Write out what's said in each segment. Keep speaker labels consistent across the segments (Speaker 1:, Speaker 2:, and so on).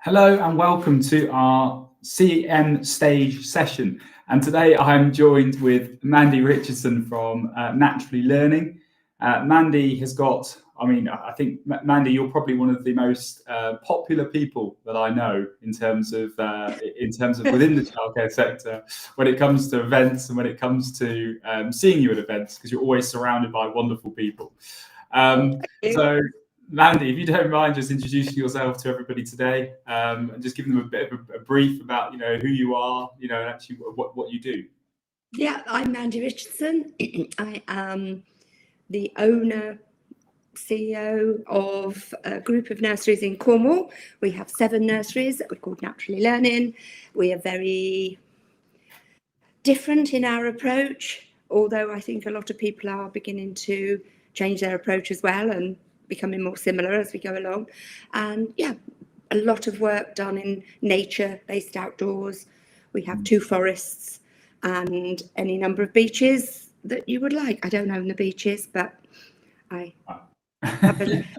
Speaker 1: Hello and welcome to our CM stage session. And today I'm joined with Mandy Richardson from Naturally Learning. Mandy has got, I think Mandy, you're probably one of the most popular people that I know in terms of within the childcare sector when it comes to events and when it comes to seeing you at events, because you're always surrounded by wonderful people. So Mandy, if you don't mind just introducing yourself to everybody today, and just giving them a bit of a brief about, who you are, and actually what you do.
Speaker 2: Yeah, I'm Mandy Richardson. I am the owner, CEO of a group of nurseries in Cornwall. We have 7 nurseries that we're called Naturally Learning. We are very different in our approach, although I think a lot of people are beginning to change their approach as well and becoming more similar as we go along. And yeah, a lot of work done in nature-based outdoors. We have 2 forests and any number of beaches that you would like. I don't own the beaches, but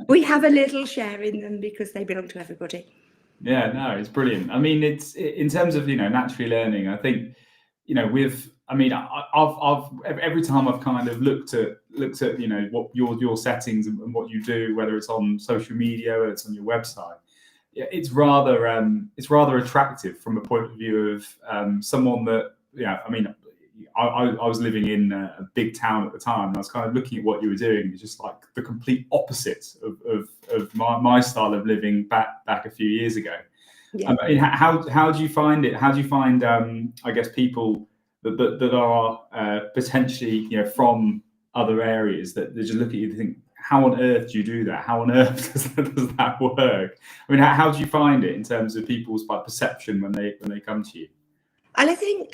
Speaker 2: we have a little share in them because they belong to everybody.
Speaker 1: Yeah, no, it's brilliant. I mean, it's in terms of Naturally Learning. I think I've every time I've kind of looked at what your settings and what you do, whether it's on social media, whether it's on your website, it's rather attractive from a point of view of someone that I was living in a big town at the time, and I was kind of looking at what you were doing. It's just like the complete opposite of my style of living back a few years ago.
Speaker 2: Yeah.
Speaker 1: How do you find it? How do you find I guess people that are potentially from other areas that they just look at you and think, how on earth do you do that? How on earth does that work? I mean, how do you find it in terms of people's perception when they come to you?
Speaker 2: And I think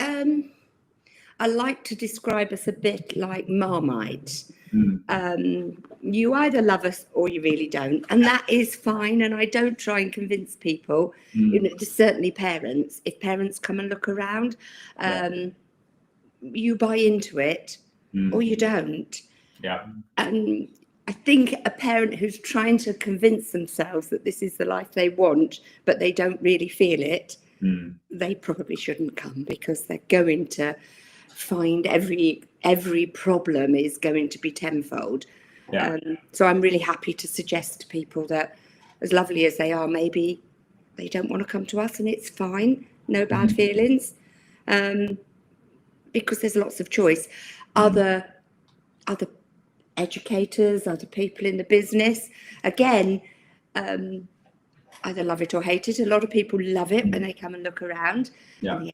Speaker 2: I like to describe us a bit like Marmite. You either love us or you really don't, and that is fine. And I don't try and convince people. Certainly parents. If parents come and look around, you buy into it or you don't.
Speaker 1: Yeah.
Speaker 2: And I think a parent who's trying to convince themselves that this is the life they want, but they don't really feel it, they probably shouldn't come, because they're going to find every problem is going to be tenfold.
Speaker 1: Yeah.
Speaker 2: So I'm really happy to suggest to people that, as lovely as they are, maybe they don't want to come to us, and it's fine. No bad feelings, because there's lots of choice. Other educators, other people in the business, again, either love it or hate it. A lot of people love it when they come and look around.
Speaker 1: Yeah.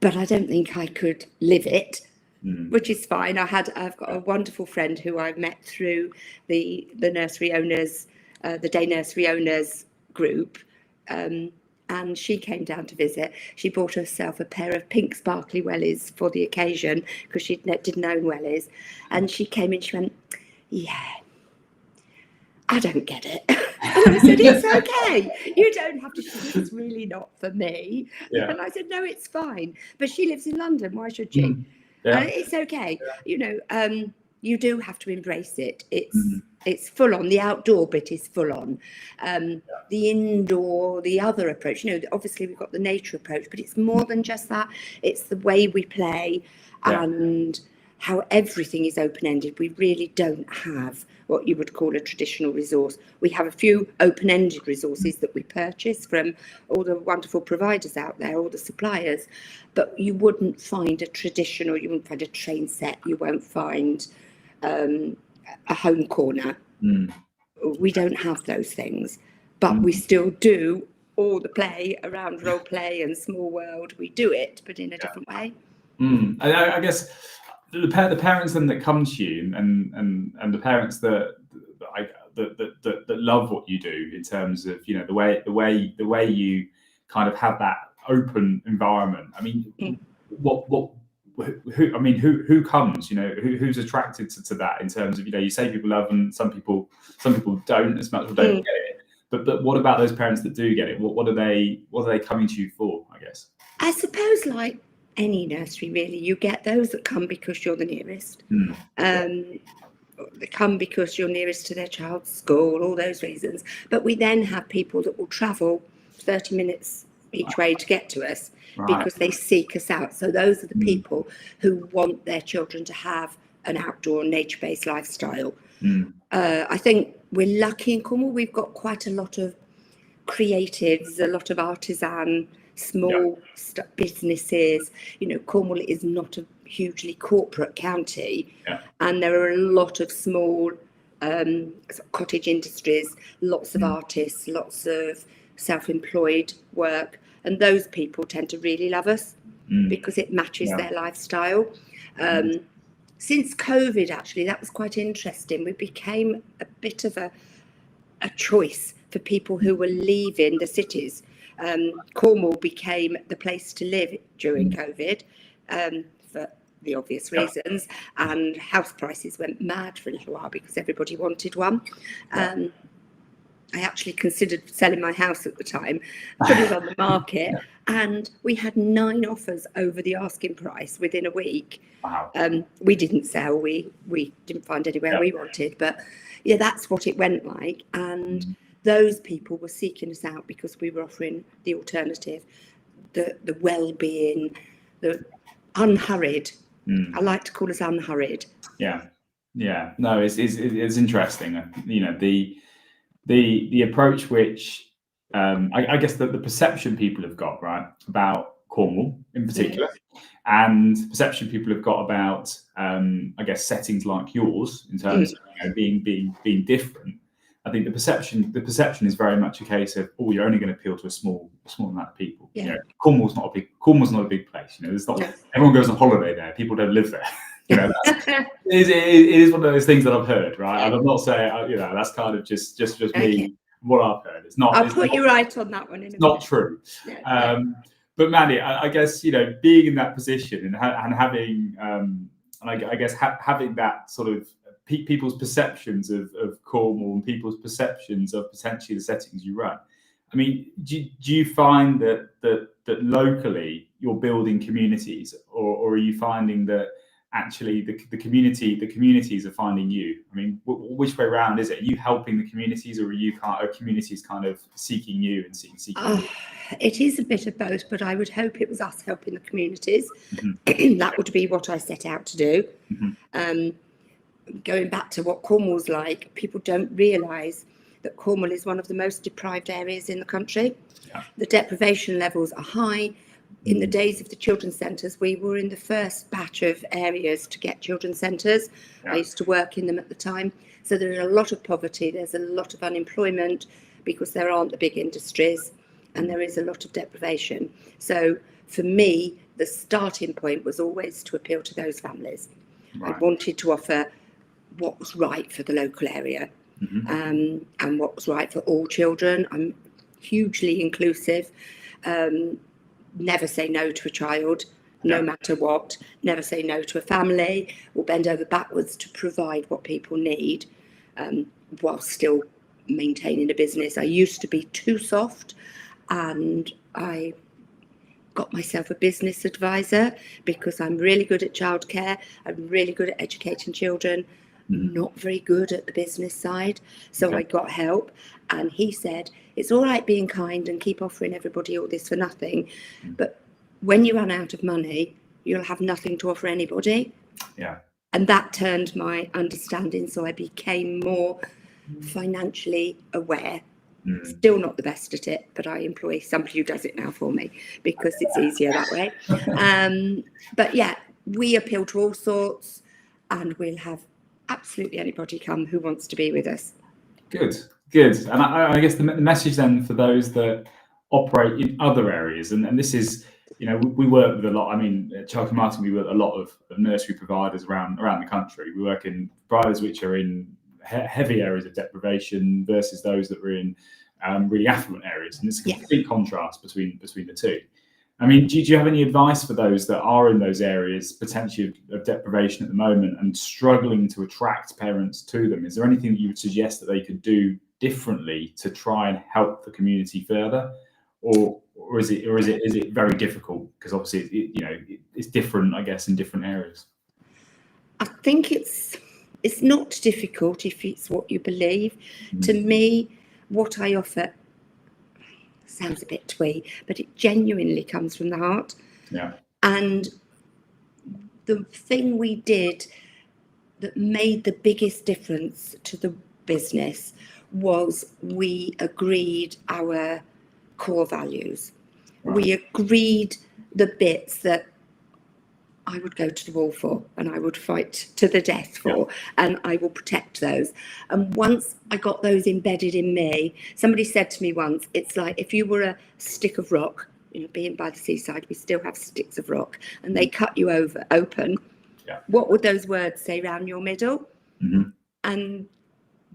Speaker 2: But I don't think I could live it, which is fine. I've got a wonderful friend who I've met through the nursery owners, the day nursery owners group, and she came down to visit. She bought herself a pair of pink sparkly wellies for the occasion because she didn't own wellies, and she came in. She went, "Yeah, I don't get it." And I said, "It's okay. You don't have to." She said, "It's really not for me."
Speaker 1: Yeah.
Speaker 2: And I said, "No, it's fine. But she lives in London. Why should she?"
Speaker 1: Yeah.
Speaker 2: It's okay. You do have to embrace it. It's full on. The outdoor bit is full on. The indoor, the other approach. Obviously we've got the nature approach, but it's more than just that. It's the way we play and how everything is open-ended. We really don't have what you would call a traditional resource. We have a few open-ended resources that we purchase from all the wonderful providers out there, all the suppliers, but you wouldn't find a traditional, you wouldn't find a train set, you won't find a home corner. We don't have those things, but we still do all the play around role play and small world. We do it, but in a different way.
Speaker 1: I guess the parents then that come to you and the parents that love what you do in terms of the way you kind of have that open environment. I mean, who comes? Who's attracted to that in terms of you say people love and some people don't as much or don't get it. But what about those parents that do get it? What are they coming to you for? I guess.
Speaker 2: I suppose like any nursery, really, you get those that come because you're the nearest. They come because you're nearest to their child's school, all those reasons. But we then have people that will travel 30 minutes each way to get to us,
Speaker 1: Right.
Speaker 2: because they seek us out. So those are the people who want their children to have an outdoor nature-based lifestyle. I think we're lucky in Cornwall. We've got quite a lot of creatives, a lot of artisan, small businesses. You know, Cornwall is not a hugely corporate county, and there are a lot of small cottage industries, lots of artists, lots of self-employed work, and those people tend to really love us because it matches their lifestyle. Since COVID, actually, that was quite interesting. We became a bit of a choice for people who were leaving the cities. Cornwall became the place to live during COVID for the obvious reasons, and house prices went mad for a little while because everybody wanted one. I actually considered selling my house at the time, put it on the market, and we had 9 offers over the asking price within a week.
Speaker 1: Wow.
Speaker 2: We didn't sell, we didn't find anywhere we wanted, but yeah, that's what it went like. And those people were seeking us out because we were offering the alternative, the well-being, the unhurried. I like to call us unhurried.
Speaker 1: Yeah. No, it's interesting. You know, the approach which I guess the perception people have got, right, about Cornwall in particular, and perception people have got about I guess settings like yours in terms of, you know, being different. I think the perception is very much a case of, oh, you're only going to appeal to a small amount of people. You know, Cornwall's not a big place. You know, there's not everyone goes on holiday there. People don't live there. You know, it is one of those things that I've heard, right? And I'm not saying, you know, that's kind of just me, what I've heard. It's not.
Speaker 2: I'll put you right on that one.
Speaker 1: It's not true. But Mandy, I guess, you know, being in that position and having, and I guess having that sort of people's perceptions of Cornwall and people's perceptions of potentially the settings you run. I mean, do you find that locally you're building communities, or are you finding that actually the communities are finding you? I mean, which way around is it? Are you helping the communities, or are communities kind of seeking you and seeking you?
Speaker 2: It is a bit of both, but I would hope it was us helping the communities. That would be what I set out to do. Going back to what Cornwall's like, people don't realise that Cornwall is one of the most deprived areas in the country. The deprivation levels are high. In the days of the children's centres, we were in the first batch of areas to get children's centres. I used to work in them at the time. So there is a lot of poverty, there's a lot of unemployment because there aren't the big industries, and there is a lot of deprivation. So for me, the starting point was always to appeal to those families. I wanted to offer what was right for the local area, and what was right for all children. I'm hugely inclusive. Never say no to a child, no matter what. Never say no to a family. We'll bend over backwards to provide what people need, while still maintaining a business. I used to be too soft, and I got myself a business advisor because I'm really good at childcare. I'm really good at educating children, not very good at the business side. So I got help, and he said, it's all right being kind and keep offering everybody all this for nothing, but when you run out of money, you'll have nothing to offer anybody. And that turned my understanding, so I became more financially aware. Still not the best at it, but I employ somebody who does it now for me because it's easier that way. But yeah, we appeal to all sorts, and we'll have absolutely anybody come who wants to be with us. Good.
Speaker 1: And I guess the message then for those that operate in other areas, and this is, you know, we work with a lot. I mean, at Childcare Marketing, we work with a lot of nursery providers around the country. We work in providers which are in heavy areas of deprivation versus those that are in really affluent areas, and it's a complete contrast between the two. I mean, do you have any advice for those that are in those areas potentially of deprivation at the moment and struggling to attract parents to them? Is there anything that you would suggest that they could do differently to try and help the community further, or is it very difficult because obviously it's different, I guess, in different areas?
Speaker 2: I think it's not difficult if it's what you believe. To me, what I offer sounds a bit twee, but it genuinely comes from the heart.
Speaker 1: Yeah.
Speaker 2: And the thing we did that made the biggest difference to the business was we agreed our core values.
Speaker 1: Right.
Speaker 2: We agreed the bits that I would go to the wall for, and I would fight to the death for, and I will protect those. And once I got those embedded in me, somebody said to me once, it's like if you were a stick of rock, you know, being by the seaside, we still have sticks of rock, and they cut you open.
Speaker 1: Yeah.
Speaker 2: What would those words say around your middle?
Speaker 1: Mm-hmm.
Speaker 2: And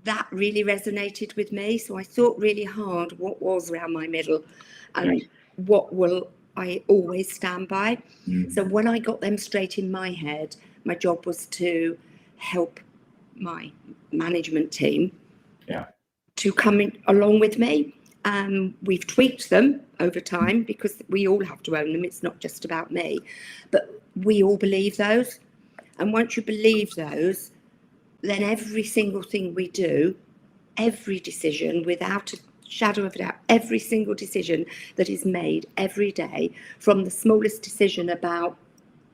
Speaker 2: that really resonated with me. So I thought really hard what was around my middle, and what will I always stand by. So when I got them straight in my head, my job was to help my management team to come in along with me. We've tweaked them over time because we all have to own them. It's not just about me, but we all believe those. And once you believe those, then every single thing we do, every decision, without a shadow of a doubt, every single decision that is made every day, from the smallest decision about,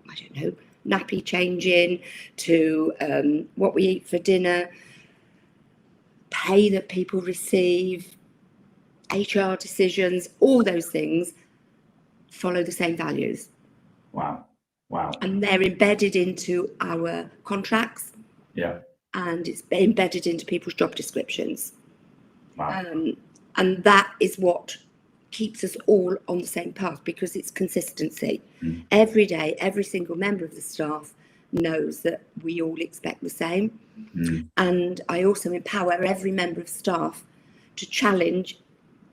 Speaker 2: I don't know, nappy changing to what we eat for dinner, pay that people receive, HR decisions, all those things follow the same values.
Speaker 1: Wow.
Speaker 2: And they're embedded into our contracts.
Speaker 1: Yeah.
Speaker 2: And it's embedded into people's job descriptions.
Speaker 1: Wow.
Speaker 2: And that is what keeps us all on the same path, because it's consistency. Every day, every single member of the staff knows that we all expect the same. And I also empower every member of staff to challenge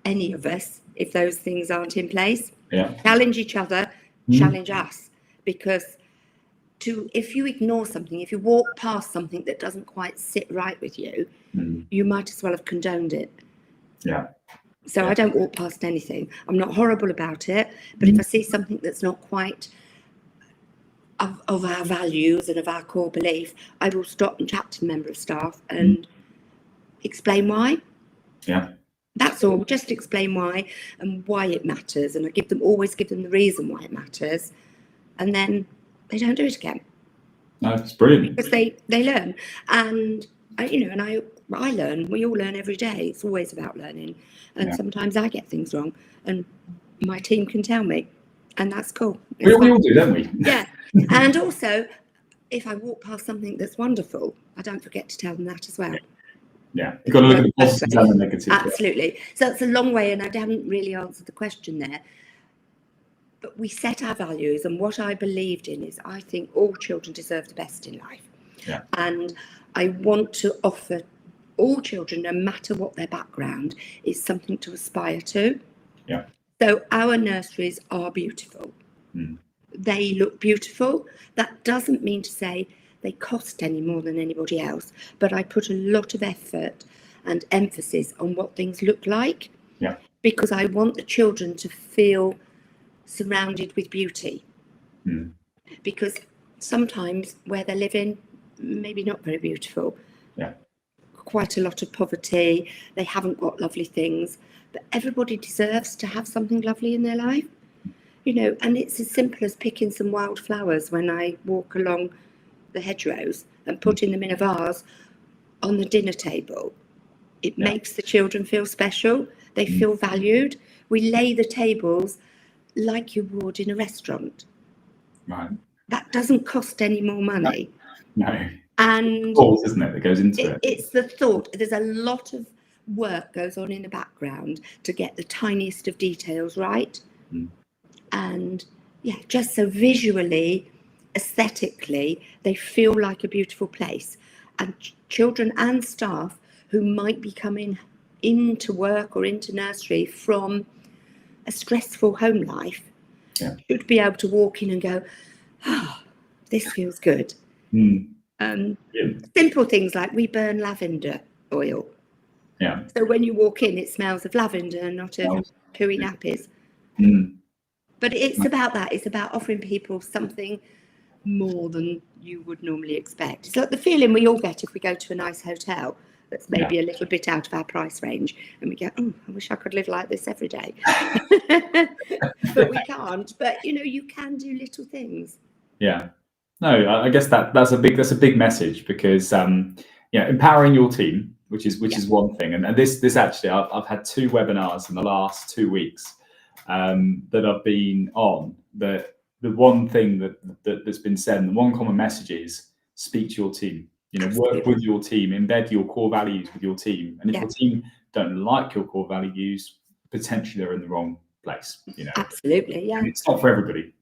Speaker 2: any of us if those things aren't in place. Challenge each other, challenge us, because if you ignore something, if you walk past something that doesn't quite sit right with you, you might as well have condoned it. So I don't walk past anything. I'm not horrible about it, but if I see something that's not quite of our values and of our core belief, I will stop and chat to the member of staff and explain why. That's all. Just explain why and why it matters, and I always give them the reason why it matters, and then they don't do it again.
Speaker 1: No, it's brilliant.
Speaker 2: Because they learn, and I learn. We all learn every day. It's always about learning, and sometimes I get things wrong, and my team can tell me, and that's cool.
Speaker 1: We all do, don't we?
Speaker 2: Yeah, and also, if I walk past something that's wonderful, I don't forget to tell them that as well.
Speaker 1: Yeah, you've got to look at the positives and the negatives.
Speaker 2: Absolutely. So it's a long way, and I haven't really answered the question there. But we set our values, and what I believed in is I think all children deserve the best in life. And I want to offer all children, no matter what their background, is something to aspire to. So our nurseries are beautiful. They look beautiful. That doesn't mean to say they cost any more than anybody else, but I put a lot of effort and emphasis on what things look like, because I want the children to feel surrounded with beauty. Because sometimes where they're living, maybe not very beautiful. Quite a lot of poverty. They haven't got lovely things, but everybody deserves to have something lovely in their life. And it's as simple as picking some wild flowers when I walk along the hedgerows and putting them in a vase on the dinner table. It makes the children feel special. They feel valued. We lay the tables like you would in a restaurant. That doesn't cost any more money.
Speaker 1: No.
Speaker 2: And
Speaker 1: thought, isn't it, that goes into it?
Speaker 2: It's the thought. There's a lot of work goes on in the background to get the tiniest of details right. And just so visually, aesthetically, they feel like a beautiful place. And children and staff who might be coming into work or into nursery from a stressful home life should be able to walk in and go, this feels good. Simple things like we burn lavender oil. So when you walk in, it smells of lavender, not of pooey nappies. But it's about that. It's about offering people something more than you would normally expect. It's like the feeling we all get if we go to a nice hotel that's maybe a little bit out of our price range, and we go, oh, I wish I could live like this every day. But we can't. But you can do little things.
Speaker 1: Yeah. No, I guess that's a big message, because empowering your team, which is one thing, and this actually, I've had 2 webinars in the last 2 weeks that I've been on. The one thing that's been said, and the one common message is speak to your team. Work with your team, embed your core values with your team, and if your team don't like your core values, potentially they're in the wrong place.
Speaker 2: Absolutely, yeah.
Speaker 1: And it's not for everybody.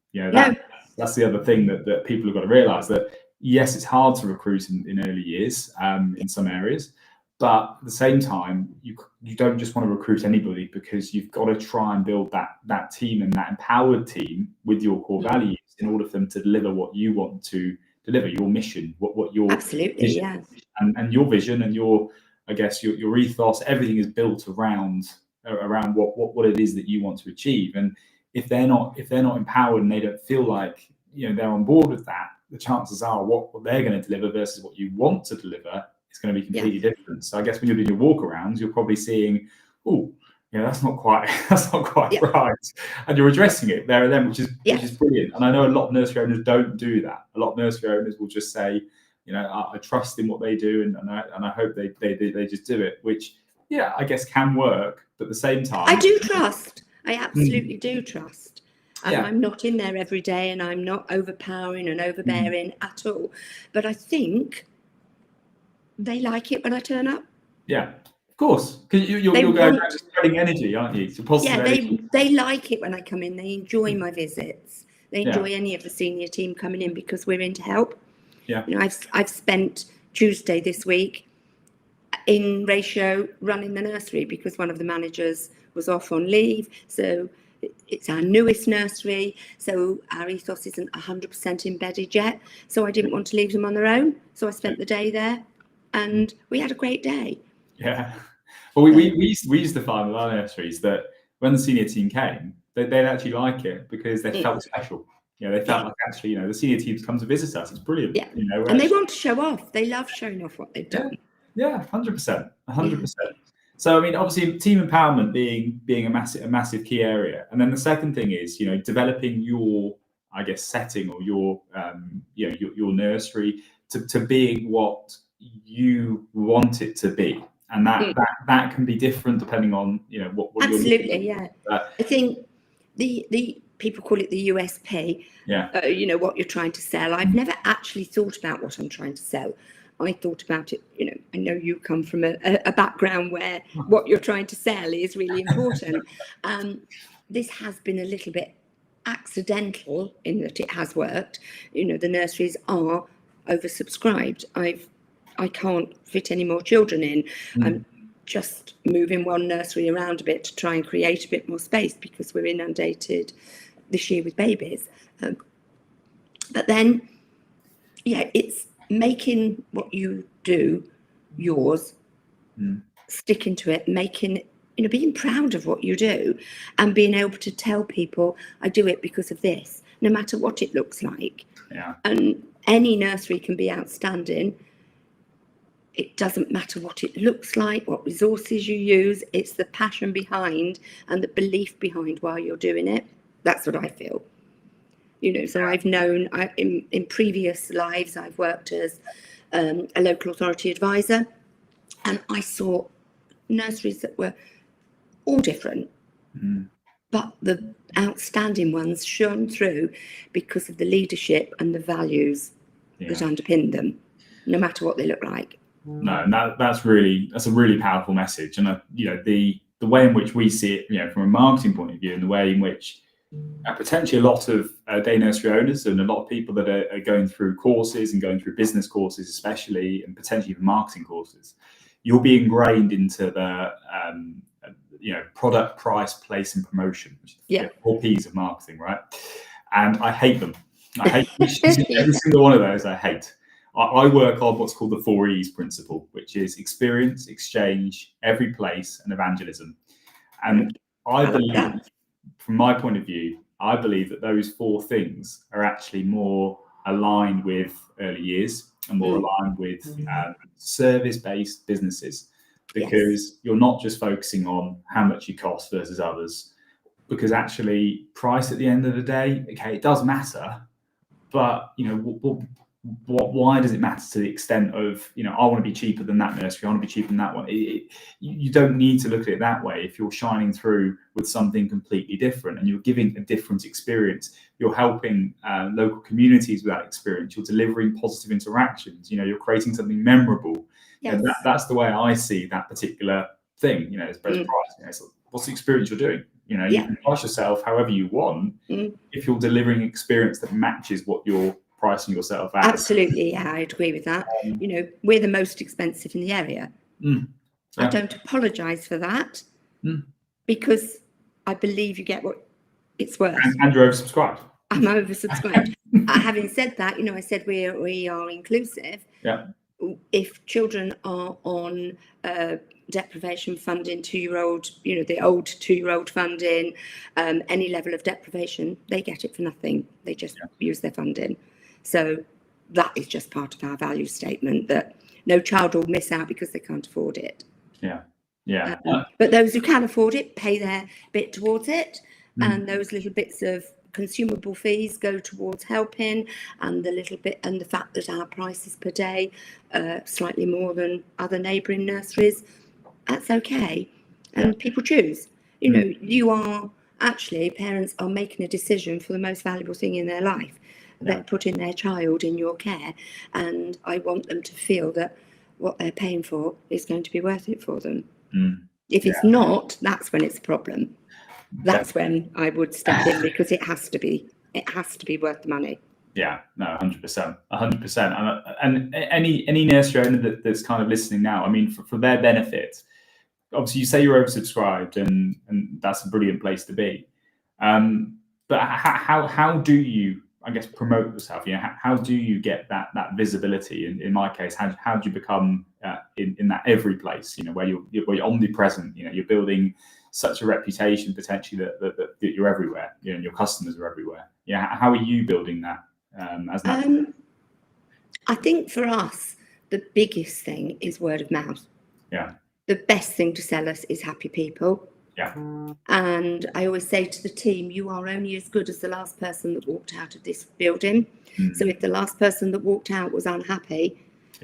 Speaker 1: That's the other thing that people have got to realise, that yes, it's hard to recruit in early years in some areas, but at the same time, you don't just want to recruit anybody, because you've got to try and build that team, and that empowered team with your core values, in order for them to deliver what you want to deliver, your mission, what your
Speaker 2: absolutely
Speaker 1: vision, and your vision, and your ethos. Everything is built around what it is that you want to achieve. And if they're not empowered, and they don't feel like they're on board with that, the chances are what they're going to deliver versus what you want to deliver is going to be completely different. So I guess when you're doing your walk arounds, you're probably seeing, that's not quite right, and you're addressing it there and then, which is brilliant. And I know a lot of nursery owners don't do that. A lot of nursery owners will just say, I trust in what they do, and I hope they just do it, which I guess can work, but at the same time,
Speaker 2: I do trust. I absolutely do trust. And I'm not in there every day, and I'm not overpowering and overbearing at all. But I think they like it when I turn up.
Speaker 1: Yeah, of course. Because you're going out spreading energy, aren't you? So positive energy.
Speaker 2: They like it when I come in. They enjoy my visits. They enjoy any of the senior team coming in, because we're in to help.
Speaker 1: Yeah.
Speaker 2: I've spent Tuesday this week in ratio running the nursery, because one of the managers was off on leave. So it's our newest nursery, so our ethos isn't 100% embedded yet. So I didn't want to leave them on their own. So I spent the day there, and we had a great day.
Speaker 1: Yeah. Well, we used to find with our nurseries that when the senior team came, they'd actually like it, because they felt special. They felt like, actually, the senior teams come to visit us. It's brilliant.
Speaker 2: Yeah. And they want to show off. They love showing off what they've done.
Speaker 1: Yeah, 100%. 100%. So, I mean, obviously, team empowerment being a massive key area. And then the second thing is, developing your, I guess, setting, or your nursery to being what you want it to be. And that can be different depending on, what
Speaker 2: absolutely, you're I think the people call it the USP, what you're trying to sell. I've never actually thought about what I'm trying to sell. I thought about it, I know you come from a background where what you're trying to sell is really important. This has been a little bit accidental in that it has worked. The nurseries are oversubscribed. I can't fit any more children in. I'm just moving one nursery around a bit to try and create a bit more space, because we're inundated this year with babies. But then, it's making what you do yours, sticking to it, making, being proud of what you do, and being able to tell people, I do it because of this, no matter what it looks like.
Speaker 1: Yeah.
Speaker 2: And any nursery can be outstanding. It doesn't matter what it looks like, what resources you use. It's the passion behind and the belief behind why you're doing it. That's what I feel. So I've known, in previous lives, I've worked as a local authority advisor, and I saw nurseries that were all different, but the outstanding ones shone through because of the leadership and the values that underpin them, no matter what they look like.
Speaker 1: No, and that's a really powerful message. And the way in which we see it, from a marketing point of view, and the way in which potentially a lot of day nursery owners and a lot of people that are going through courses and going through business courses, especially, and potentially even marketing courses, you'll be ingrained into the product, price, place, and promotion, which is 4 P's of marketing, right? And I hate them. I hate every single one of those. I hate. I work on what's called the 4 E's principle, which is experience, exchange, every place, and evangelism. And I believe, from my point of view, I believe that those 4 things are actually more aligned with early years and more aligned with service-based businesses, because you're not just focusing on how much you cost versus others, because actually price at the end of the day, okay, it does matter, but why does it matter to the extent of, I want to be cheaper than that nursery, I want to be cheaper than that one. You don't need to look at it that way. If you're shining through with something completely different and you're giving a different experience, you're helping local communities with that experience, you're delivering positive interactions, you're creating something memorable.
Speaker 2: Yes.
Speaker 1: That's the way I see that particular thing. It's price. So what's the experience you're doing? You can price yourself however you want if you're delivering an experience that matches what you're pricing yourself at.
Speaker 2: Absolutely, yeah, I agree with that. We're the most expensive in the area. I don't apologise for that, because I believe you get what it's worth.
Speaker 1: And you're oversubscribed.
Speaker 2: I'm oversubscribed. Having said that, I said we are inclusive.
Speaker 1: Yeah.
Speaker 2: If children are on deprivation funding, 2-year-old, the old 2-year-old funding, any level of deprivation, they get it for nothing. They just use their funding. So that is just part of our value statement, that no child will miss out because they can't afford it.
Speaker 1: Yeah.
Speaker 2: But those who can afford it pay their bit towards it, and those little bits of consumable fees go towards helping, and the fact that our prices per day slightly more than other neighbouring nurseries, that's okay. And people choose. Parents are making a decision for the most valuable thing in their life. They're putting their child in your care, and I want them to feel that what they're paying for is going to be worth it for them. If it's not, that's when it's a problem. That's when I would step in, because it has to be worth the money.
Speaker 1: Yeah, no, 100%, 100%. And any nursery owner that's kind of listening now, I mean, for their benefit, obviously you say you're oversubscribed, and that's a brilliant place to be. But how do you, I guess, promote yourself? How do you get that visibility? In my case, how do you become in that every place? Where you're omnipresent. You're building such a reputation potentially that you're everywhere. And your customers are everywhere. How are you building that as an
Speaker 2: I think for us, the biggest thing is word of mouth.
Speaker 1: Yeah.
Speaker 2: The best thing to sell us is happy people.
Speaker 1: Yeah.
Speaker 2: And I always say to the team, you are only as good as the last person that walked out of this building. So if the last person that walked out was unhappy,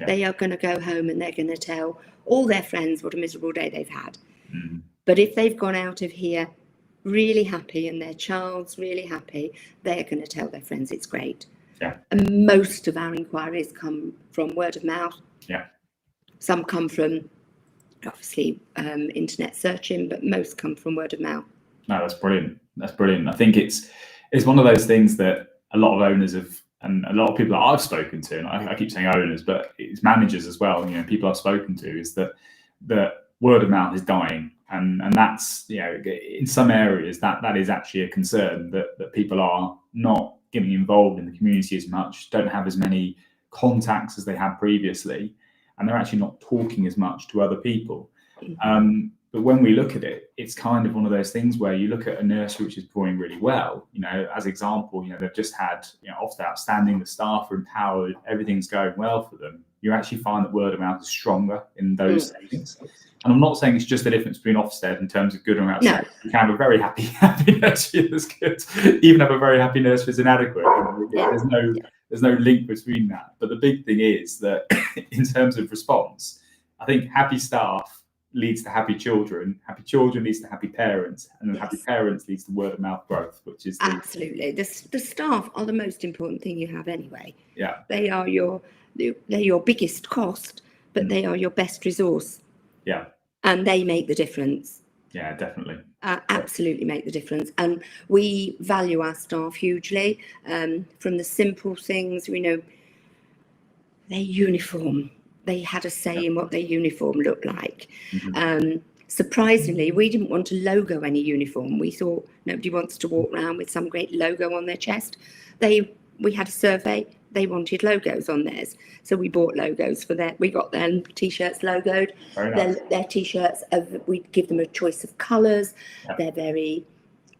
Speaker 2: they are going to go home and they're going to tell all their friends what a miserable day they've had. But if they've gone out of here really happy and their child's really happy, they're going to tell their friends it's great.
Speaker 1: Yeah.
Speaker 2: And most of our inquiries come from word of mouth.
Speaker 1: Yeah.
Speaker 2: Some come from, obviously, internet searching, but most come from word of mouth.
Speaker 1: No, that's brilliant. That's brilliant. I think it's one of those things that a lot of owners have, and a lot of people that I've spoken to, and I keep saying owners, but it's managers as well, people I've spoken to, is that word of mouth is dying. And that's, in some areas that is actually a concern, that people are not getting involved in the community as much, don't have as many contacts as they had previously, and they're actually not talking as much to other people. But when we look at it, it's kind of one of those things where you look at a nursery which is performing really well, as example, they've just had, Ofsted outstanding, the staff are empowered, everything's going well for them. You actually find that word of mouth is stronger in those settings. And I'm not saying it's just the difference between Ofsted in terms of good and outside. No. You can have a very happy nursery that's good, even have a very happy nursery that's inadequate. There's no link between that. But the big thing is that in terms of response, I think happy staff leads to happy children leads to happy parents, and then happy parents leads to word of mouth growth, which is
Speaker 2: absolutely the staff are the most important thing you have anyway. They are your biggest cost, but they are your best resource. And they make the difference.
Speaker 1: Definitely.
Speaker 2: Absolutely make the difference. And we value our staff hugely, from the simple things, their uniform. They had a say in what their uniform looked like. Surprisingly, we didn't want to logo any uniform. We thought nobody wants to walk around with some great logo on their chest. We had a survey. They wanted logos on theirs, so we bought logos for that. We got their t-shirts logoed.
Speaker 1: Very nice.
Speaker 2: Their t-shirts, we give them a choice of colours. They're very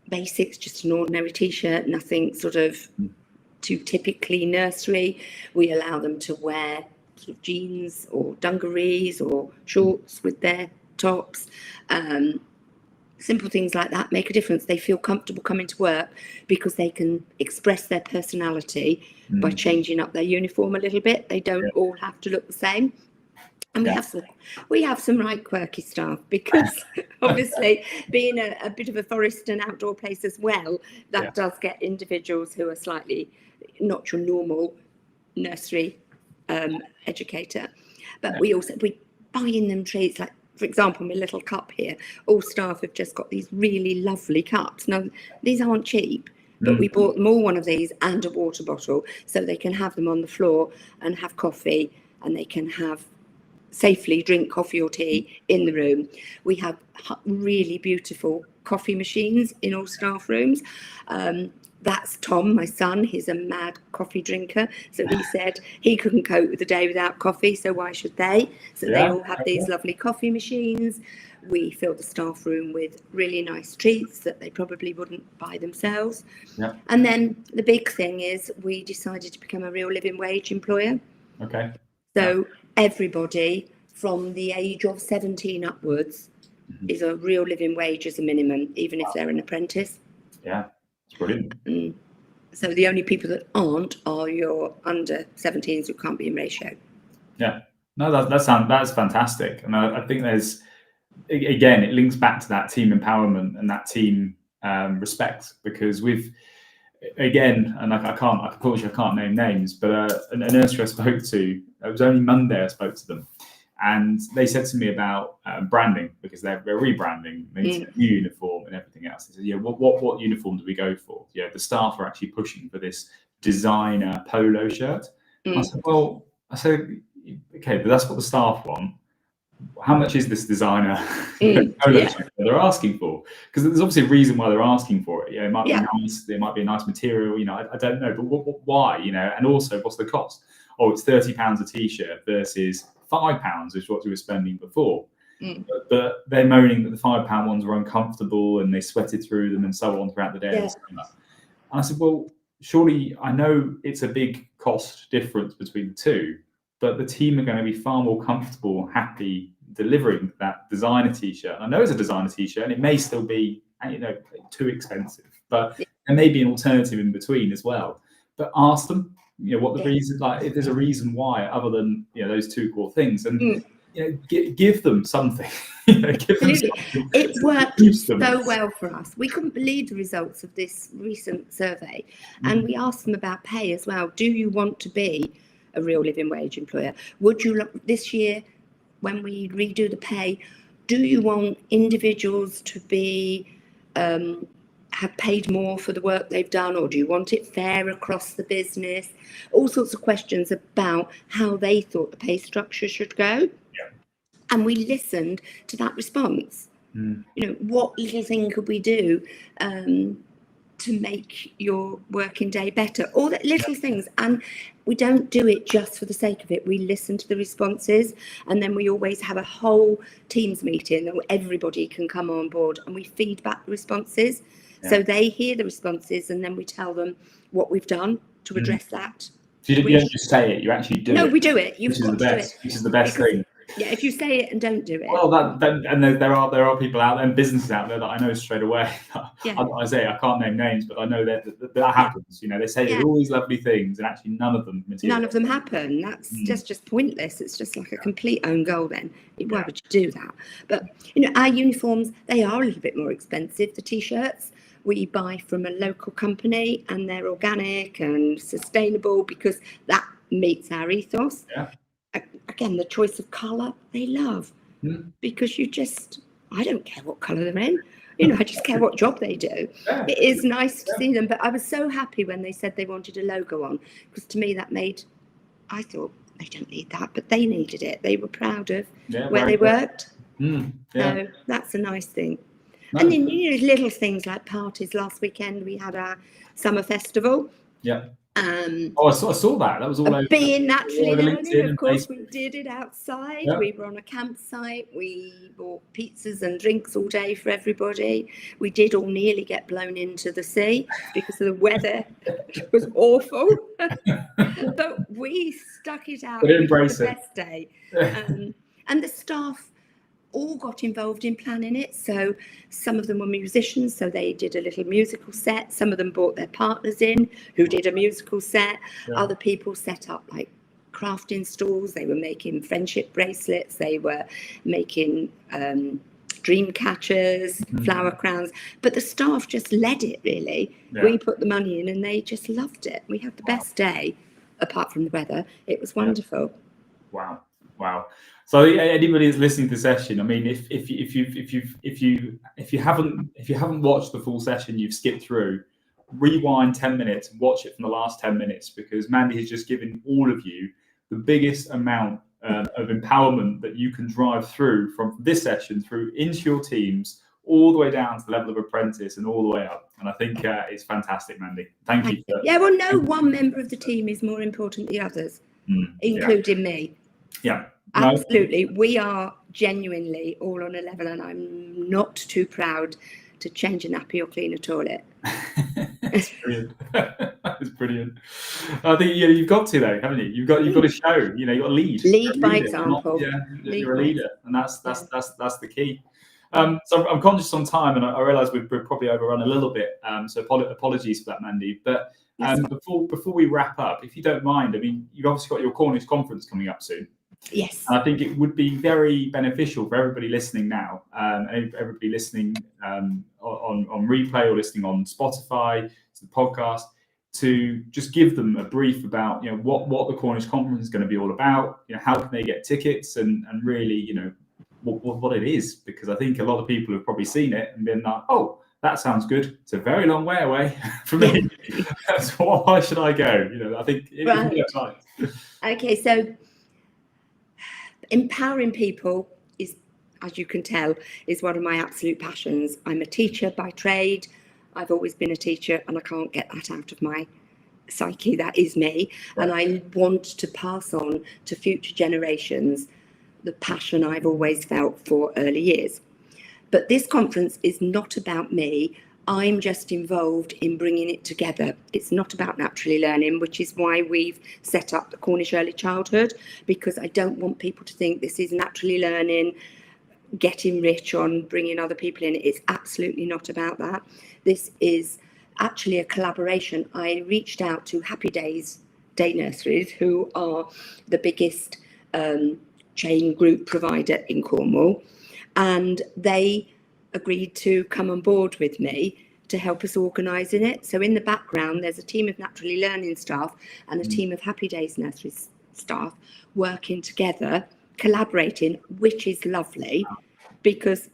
Speaker 2: basics, just an ordinary t-shirt, nothing sort of to typically nursery. We allow them to wear sort of jeans or dungarees or shorts with their tops. Simple things like that make a difference. They feel comfortable coming to work because they can express their personality by changing up their uniform a little bit. They don't all have to look the same. And we have some right quirky staff, because obviously being a bit of a forest and outdoor place as well, that does get individuals who are slightly not your normal nursery educator. But we buy in them treats, like, for example, my little cup here, all staff have just got these really lovely cups. Now, these aren't cheap, but we bought them all one of these and a water bottle, so they can have them on the floor and have coffee, and they can safely drink coffee or tea in the room. We have really beautiful coffee machines in all staff rooms. That's Tom, my son. He's a mad coffee drinker. So he said he couldn't cope with the day without coffee, so why should they? So they all have these lovely coffee machines. We fill the staff room with really nice treats that they probably wouldn't buy themselves. Yeah. And then the big thing is we decided to become a real living wage employer.
Speaker 1: Okay.
Speaker 2: So everybody from the age of 17 upwards is a real living wage as a minimum, even if they're an apprentice.
Speaker 1: Yeah. Brilliant.
Speaker 2: So the only people that aren't are your under 17s who can't be in ratio.
Speaker 1: Yeah, no, that's fantastic, and I think there's, again, it links back to that team empowerment and that team respect, because we've, again, and unfortunately I can't name names, but a nursery I spoke to, it was only Monday I spoke to them, and they said to me about branding, because they're rebranding, they need a new uniform and everything else. They said, yeah, what uniform do we go for? Yeah, the staff are actually pushing for this designer polo shirt. I said, okay, but that's what the staff want. How much is this designer polo shirt they're asking for? Because there's obviously a reason why they're asking for it. Yeah, it might be nice, there might be a nice material, I don't know, but why, and also what's the cost? Oh, it's £30 a t-shirt versus £5 is what we were spending before. But they're moaning that the £5 ones were uncomfortable and they sweated through them and so on throughout the day. And I said, well, surely I know it's a big cost difference between the two, but the team are going to be far more comfortable, happy delivering that designer t-shirt. I know it's a designer t-shirt and it may still be, too expensive, but there may be an alternative in between as well. But ask them, what the reason, like, if there's a reason why other than those two core things, and give them something. Give them something.
Speaker 2: It worked so well for us. We couldn't believe the results of this recent survey, and we asked them about pay as well. Do you want to be a real living wage employer? Would you this year, when we redo the pay, do you want individuals to be have paid more for the work they've done, or do you want it fair across the business? All sorts of questions about how they thought the pay structure should go. And we listened to that response. What little thing could we do to make your working day better? All the little things. And we don't do it just for the sake of it. We listen to the responses, and then we always have a whole Teams meeting that everybody can come on board, and we feed back the responses. So they hear the responses, and then we tell them what we've done to address that.
Speaker 1: So you don't just say it, you actually do it.
Speaker 2: No, we do it.
Speaker 1: Which is the best. Which is the best thing.
Speaker 2: Yeah, if you say it and don't do it.
Speaker 1: Well, and there are people out there and businesses out there that I know straight away. I say I can't name names, but I know that happens. They say all these lovely things, and actually none of them materialize.
Speaker 2: None of them happen. That's just pointless. It's just like a complete own goal. Then why would you do that? But our uniforms, they are a little bit more expensive. The t-shirts we buy from a local company, and they're organic and sustainable because that meets our ethos. Again, the choice of colour they love, because I don't care what colour they're in, I just care what job they do. It is nice to see them, but I was so happy when they said they wanted a logo on, because to me I thought they don't need that, but they needed it. They were proud of where they worked. So that's a nice thing. And then little things like parties. Last weekend we had our summer festival.
Speaker 1: I saw that. That was all over.
Speaker 2: Being naturally learning,
Speaker 1: LinkedIn
Speaker 2: of course,
Speaker 1: Facebook.
Speaker 2: we did it outside.
Speaker 1: Yeah.
Speaker 2: We were on a campsite. We bought pizzas and drinks all day for everybody. We did all nearly get blown into the sea because the weather was awful. But we stuck it out.
Speaker 1: But
Speaker 2: We had
Speaker 1: embrace
Speaker 2: the
Speaker 1: it.
Speaker 2: best day. And the staff all got involved in planning it. So some of them were musicians, so they did a little musical set. Some of them brought their partners in who did a musical set.
Speaker 1: Yeah.
Speaker 2: Other people set up like crafting stalls. They were making friendship bracelets. They were making dream catchers, flower crowns. But the staff just led it, really.
Speaker 1: Yeah.
Speaker 2: We put the money in and they just loved it. We had the best day, apart from the weather. It was wonderful.
Speaker 1: Wow. So anybody that's listening to the session, I mean, if you haven't watched the full session, you've skipped through, rewind 10 minutes and watch it from the last 10 minutes, because Mandy has just given all of you the biggest amount of empowerment that you can drive through from this session through into your teams, all the way down to the level of apprentice and all the way up. And I think it's fantastic, Mandy. Thank you.
Speaker 2: Yeah, well, no one member of the team is more important than the others, including me.
Speaker 1: Yeah.
Speaker 2: Absolutely. We are genuinely all on a level, and I'm not too proud to change a nappy or clean a toilet.
Speaker 1: That's brilliant. That's brilliant. I think you've got to, though, haven't you? You've got to show. You've got to lead.
Speaker 2: Lead by example.
Speaker 1: You're a leader, and that's the key. So I'm conscious on time, and I realise we've probably overrun a little bit. So apologies for that, Mandy. But before we wrap up, if you don't mind, I mean, you've obviously got your Cornish conference coming up soon.
Speaker 2: Yes.
Speaker 1: And I think it would be very beneficial for everybody listening now, everybody listening on replay or listening on Spotify, to the podcast, to just give them a brief about what the Cornish conference is going to be all about. How can they get tickets, and really what it is, because I think a lot of people have probably seen it and been like, oh, that sounds good. It's a very long way away for me. So why should I go? I think it's right.
Speaker 2: Okay, so empowering people is, as you can tell, is one of my absolute passions. I'm a teacher by trade. I've always been a teacher, and I can't get that out of my psyche. That is me. Right. And I want to pass on to future generations the passion I've always felt for early years. But this conference is not about me. I'm just involved in bringing it together. It's not about naturally learning, which is why we've set up the Cornish Early Childhood, because I don't want people to think this is naturally learning, getting rich on bringing other people in. It's absolutely not about that. This is actually a collaboration. I reached out to Happy Days Day Nurseries, who are the biggest chain group provider in Cornwall, and they agreed to come on board with me to help us organising it. So in the background, there's a team of naturally learning staff and a team of Happy Days Nursery staff working together, collaborating, which is lovely, because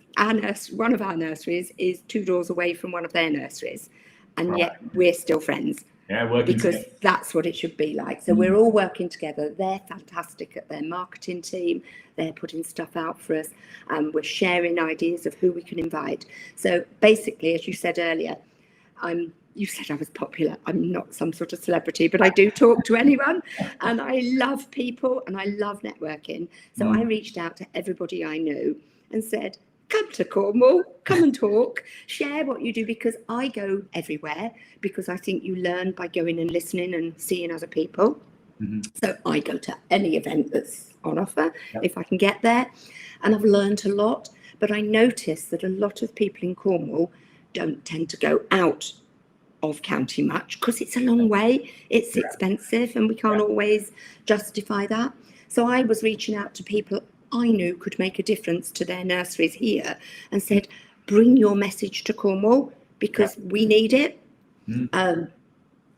Speaker 2: one of our nurseries is 2 doors away from one of their nurseries, and yet we're still friends.
Speaker 1: Yeah, working
Speaker 2: because
Speaker 1: together.
Speaker 2: That's what it should be like. So we're all working together. They're fantastic at their marketing team. They're putting stuff out for us, and we're sharing ideas of who we can invite. So basically, as you said earlier, you said I was popular. I'm not some sort of celebrity, but I do talk to anyone, and I love people and I love networking. So I reached out to everybody I knew and said, come to Cornwall, come and talk, share what you do, because I go everywhere, because I think you learn by going and listening and seeing other people. So I go to any event that's on offer, if I can get there, and I've learned a lot. But I noticed that a lot of people in Cornwall don't tend to go out of county much, because it's a long way, it's expensive, and we can't always justify that. So I was reaching out to people I knew could make a difference to their nurseries here, and said, bring your message to Cornwall, because we need it.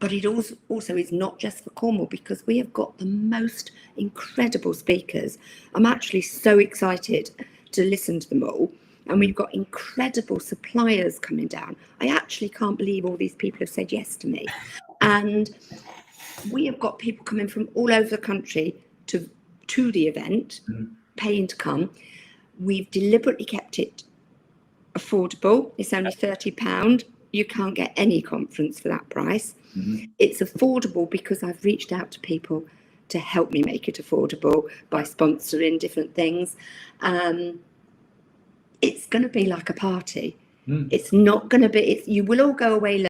Speaker 2: But it also is not just for Cornwall, because we have got the most incredible speakers. I'm actually so excited to listen to them all. And we've got incredible suppliers coming down. I actually can't believe all these people have said yes to me. And we have got people coming from all over the country to the event, paying to come. We've deliberately kept it affordable. It's only £30. you can't get any conference for that price. It's affordable because I've reached out to people to help me make it affordable by sponsoring different things. It's going to be like a party. It's not going to be, you will all go away